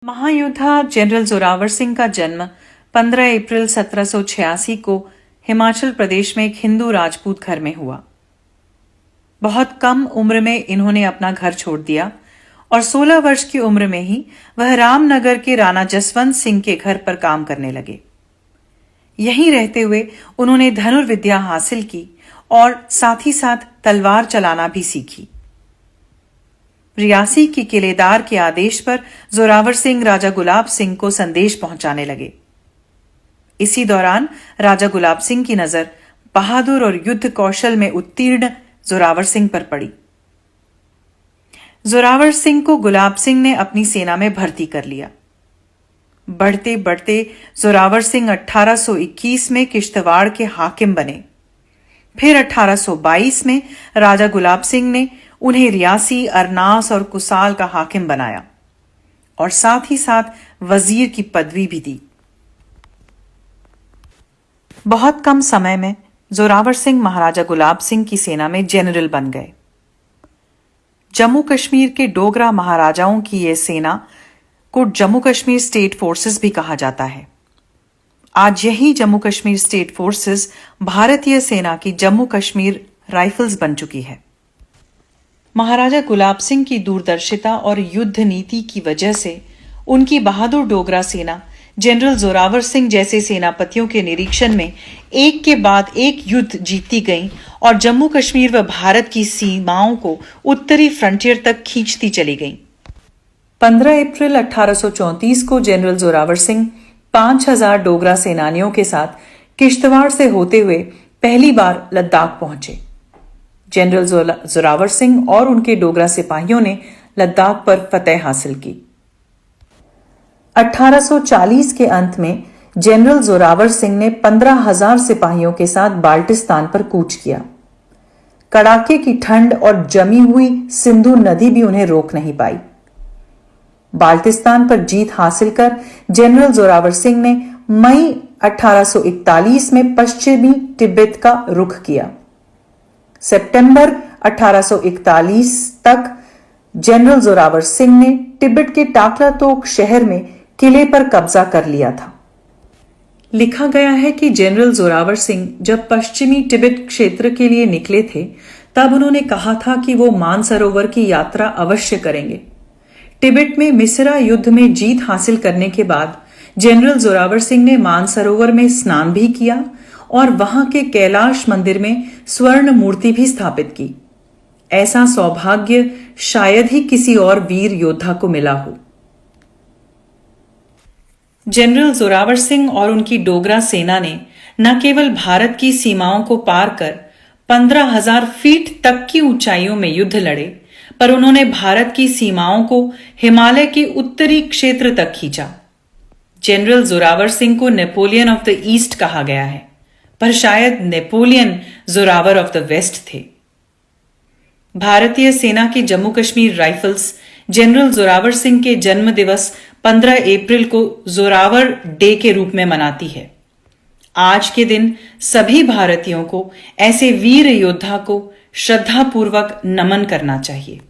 महायोद्धा general Zorawar Singh का जन्म 15 अप्रैल 1786 को हिमाचल प्रदेश में एक हिंदू राजपूत घर में हुआ। बहुत कम उम्र में इन्होंने अपना घर छोड़ दिया और 16 वर्ष की उम्र में ही वह रामनगर के राणा जसवंत सिंह के घर पर काम करने लगे। यहीं रहते हुए उन्होंने धनुर्विद्या हासिल की और साथ ही साथ तलवार चलाना भी सीखी। रियासी की किलेदार के आदेश पर जोरावर सिंह राजा गुलाब सिंह को संदेश पहुंचाने लगे। इसी दौरान राजा गुलाब सिंह की नजर बहादुर और युद्ध कौशल में उत्तीर्ण जोरावर सिंह पर पड़ी। जोरावर सिंह को गुलाब सिंह ने अपनी सेना में भर्ती कर लिया। बढ़ते बढ़ते जोरावर सिंह 1821 में किश्तवाड़ के हाकिम बने। फिर 1822 में राजा गुलाब सिंह ने उन्हें रियासी, अरनास और कुसाल का हाकिम बनाया और साथ ही साथ वजीर की पदवी भी दी। बहुत कम समय में जोरावर सिंह महाराजा गुलाब सिंह की सेना में जनरल बन गए। जम्मू कश्मीर के डोगरा महाराजाओं की यह सेना को जम्मू कश्मीर स्टेट फोर्सेस भी कहा जाता है। आज यही जम्मू कश्मीर स्टेट फोर्सेस भारतीय सेना की जम्मू कश्मीर राइफल्स बन चुकी है। महाराजा गुलाब सिंह की दूरदर्शिता और युद्ध नीति की वजह से उनकी बहादुर डोगरा सेना जनरल जोरावर सिंह जैसे सेनापतियों के निरीक्षण में एक के बाद एक युद्ध जीतती गई और जम्मू कश्मीर व भारत की सीमाओं को उत्तरी फ्रंटियर तक खींचती चली गई। 15 अप्रैल 1834 को जनरल जोरावर सिंह 5000 डोगरा सेनानियों के साथ किश्तवाड़ से होते हुए पहली बार लद्दाख पहुंचे। जनरल जोरावर सिंह और उनके डोगरा सिपाहियों ने लद्दाख पर फतह हासिल की। 1840 के अंत में जनरल जोरावर सिंह ने 15,000 सिपाहियों के साथ बाल्टिस्तान पर कूच किया। कड़ाके की ठंड और जमी हुई सिंधु नदी भी उन्हें रोक नहीं पाई। बाल्टिस्तान पर जीत हासिल कर जनरल जोरावर सिंह ने मई 1841 में पश्चिमी तिब्बत का रुख किया। सितंबर 1841 तक जनरल जोरावर सिंह ने तिब्बत के टाकलातोक शहर में किले पर कब्जा कर लिया था। लिखा गया है कि जनरल जोरावर सिंह जब पश्चिमी तिब्बत क्षेत्र के लिए निकले थे तब उन्होंने कहा था कि वो मानसरोवर की यात्रा अवश्य करेंगे। तिब्बत में मिसरा युद्ध में जीत हासिल करने के बाद जनरल जोरावर सिंह ने मानसरोवर में स्नान भी किया और वहां के कैलाश मंदिर में स्वर्ण मूर्ति भी स्थापित की। ऐसा सौभाग्य शायद ही किसी और वीर योद्धा को मिला हो। जनरल जोरावर सिंह और उनकी डोगरा सेना ने न केवल भारत की सीमाओं को पार कर 15,000 फीट तक की ऊंचाइयों में युद्ध लड़े, पर उन्होंने भारत की सीमाओं को हिमालय के उत्तरी क्षेत्र तक खींचा। जनरल जोरावर सिंह को नेपोलियन ऑफ द ईस्ट कहा गया है, पर शायद Napoleon Zorawar of the West थे। भारतीय सेना की जम्मू कश्मीर राइफल्स जनरल जोरावर सिंह के जन्म दिवस 15 अप्रैल को जोरावर डे के रूप में मनाती है। आज के दिन सभी भारतीयों को ऐसे वीर योद्धा को श्रद्धापूर्वक नमन करना चाहिए।